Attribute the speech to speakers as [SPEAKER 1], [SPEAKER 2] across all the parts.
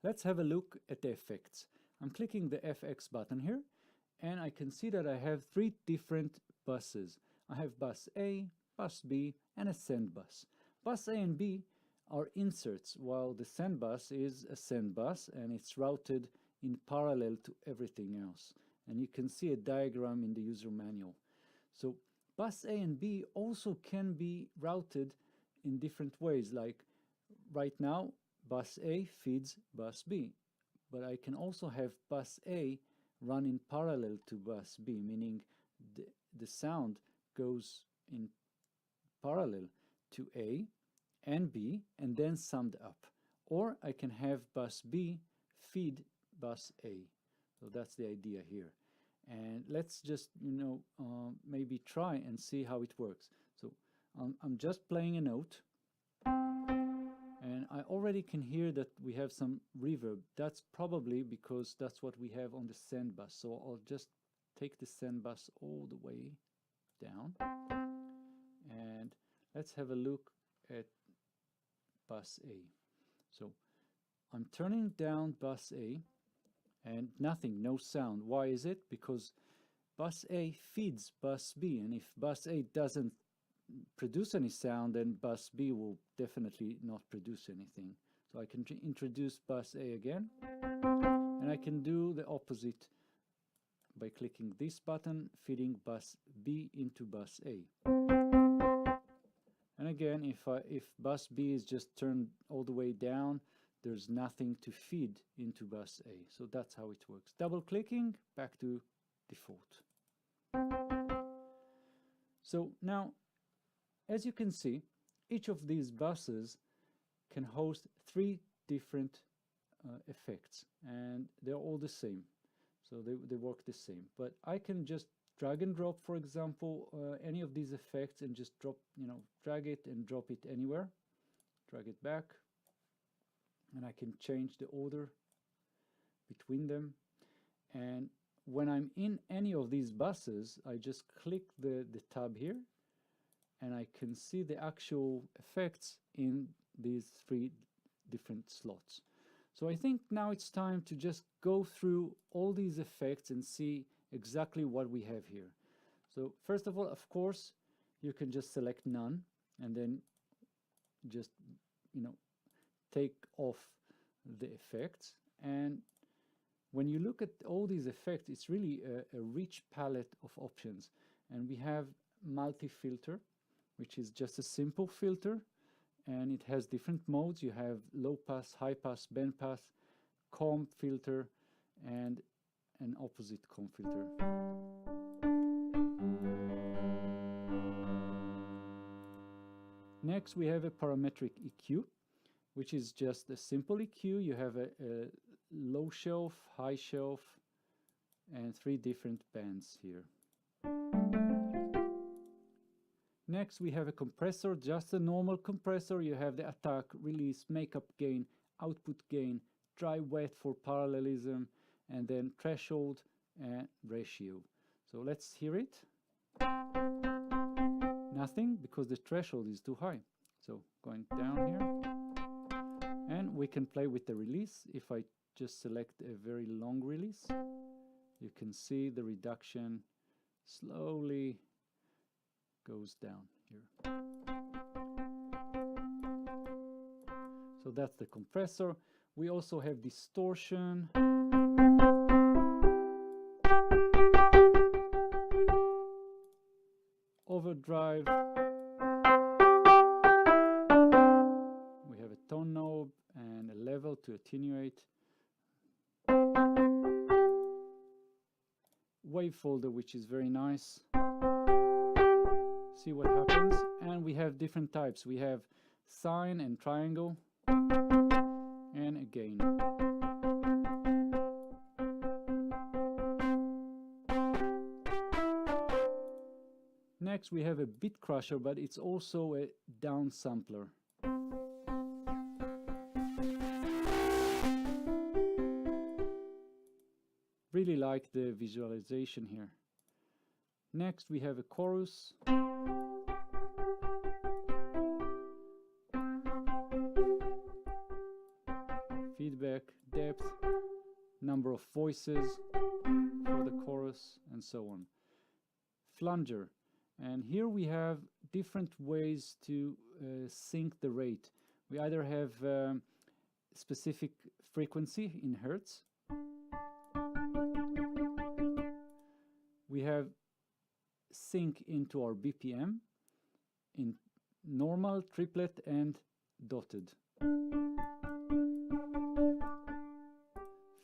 [SPEAKER 1] Let's have a look at the effects. I'm clicking the FX button here, and I can see that I have three different buses. I have bus A, bus B, and a send bus. Bus A and B are inserts, while the send bus is a send bus, and it's routed in parallel to everything else. And you can see a diagram in the user manual. So bus A and B also can be routed in different ways, like right now bus A feeds bus B, but I can also have bus A run in parallel to bus B, meaning the sound goes in parallel to A and B and then summed up. Or I can have bus B feed bus A. So that's the idea here. And let's just, maybe try and see how it works. So I'm just playing a note, and I already can hear that we have some reverb. That's probably because that's what we have on the send bus. So I'll just take the send bus all the way down, and let's have a look at bus A. So I'm turning down bus A, and nothing, no sound. Why is it? Because bus A feeds bus B, and if bus A doesn't produce any sound, then bus B will definitely not produce anything. So I can introduce bus A again, and I can do the opposite by clicking this button, feeding bus B into bus A. And again, if bus B is just turned all the way down, there's nothing to feed into bus A. So that's how it works. Double clicking, back to default. So now, as you can see, each of these buses can host three different effects, and they're all the same. So they work the same. But I can just drag and drop, for example, any of these effects and just drag it and drop it anywhere. Drag it back, and I can change the order between them. And when I'm in any of these buses, I just click the tab here, and I can see the actual effects in these three different slots. So I think now it's time to just go through all these effects and see exactly what we have here. So first of all, of course, you can just select none, and then just take off the effects. And when you look at all these effects, it's really a rich palette of options. And we have multi-filter, which is just a simple filter, and it has different modes. You have low pass, high pass, band pass, comb filter, and an opposite comb filter. Next, we have a parametric EQ, which is just a simple EQ. You have a low shelf, high shelf, and three different bands here. Next, we have a compressor, just a normal compressor. You have the attack, release, makeup gain, output gain, dry wet for parallelism, and then threshold and ratio. So let's hear it. Nothing, because the threshold is too high. So going down here, and we can play with the release. If I just select a very long release, you can see the reduction slowly goes down here. So that's the compressor. We also have distortion, overdrive, we have a tone knob and a level to attenuate, wave folder, which is very nice. See what happens. And we have different types. We have sine and triangle, and a gain. Next, we have a bit crusher, but it's also a down sampler. Really like the visualization here. Next, we have a chorus. Feedback, of voices for the chorus and so on. Flanger, and here we have different ways to sync the rate. We either have specific frequency in hertz, we have sync into our BPM in normal, triplet and dotted.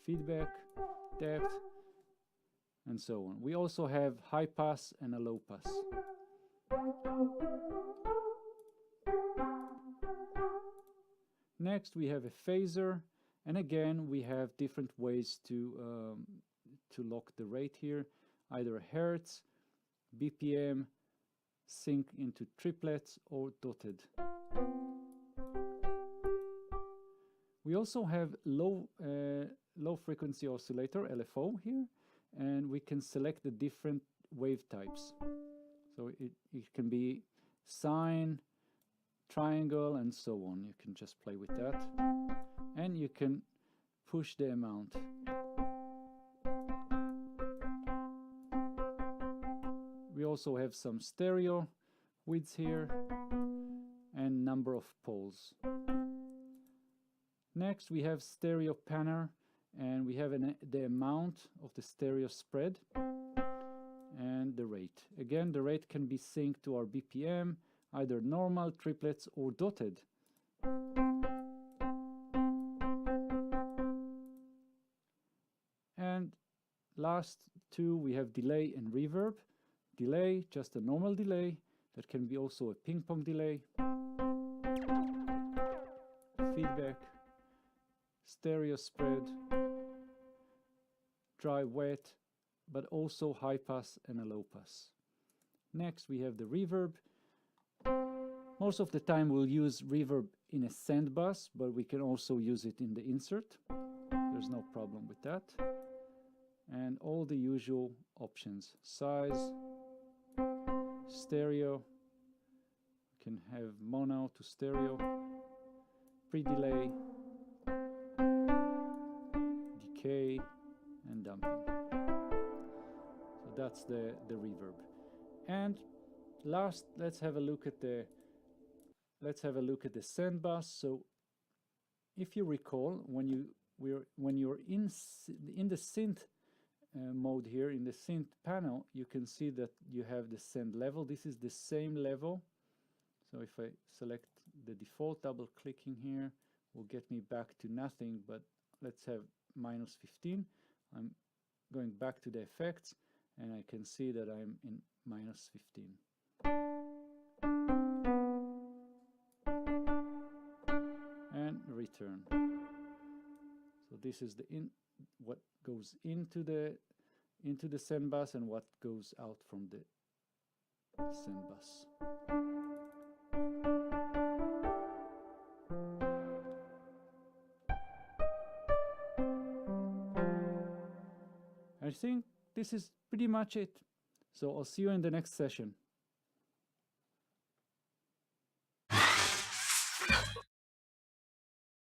[SPEAKER 1] Feedback, depth, and so on. We also have high pass and a low pass. Next we have a phaser, and again we have different ways to lock the rate here, either hertz, BPM, sync into triplets or dotted. We also have low frequency oscillator, LFO, here, and we can select the different wave types. So it can be sine, triangle, and so on. You can just play with that, and you can push the amount. We also have some stereo widths here and number of poles. Next we have stereo panner, and we have the amount of the stereo spread and the rate. Again, the rate can be synced to our BPM, either normal, triplets, or dotted. And last two, we have delay and reverb. Delay, just a normal delay, that can be also a ping pong delay. Feedback, stereo spread, dry wet, but also high pass and a low pass. Next we have the reverb. Most of the time we'll use reverb in a send bus, but we can also use it in the insert. There's no problem with that. And all the usual options: size, stereo, you can have mono to stereo, pre-delay, decay, and damping. So that's the reverb. And last, let's have a look at the send bus. So if you recall, when you're in the synth mode here, in the synth panel, you can see that you have the send level. This is the same level. So if I select the default, double clicking here will get me back to nothing, but let's have -15. I'm going back to the effects, and I can see that I'm in -15. And return. So this is what goes into the send bus and what goes out from the send bus. I think this is pretty much it. So I'll see you in the next session.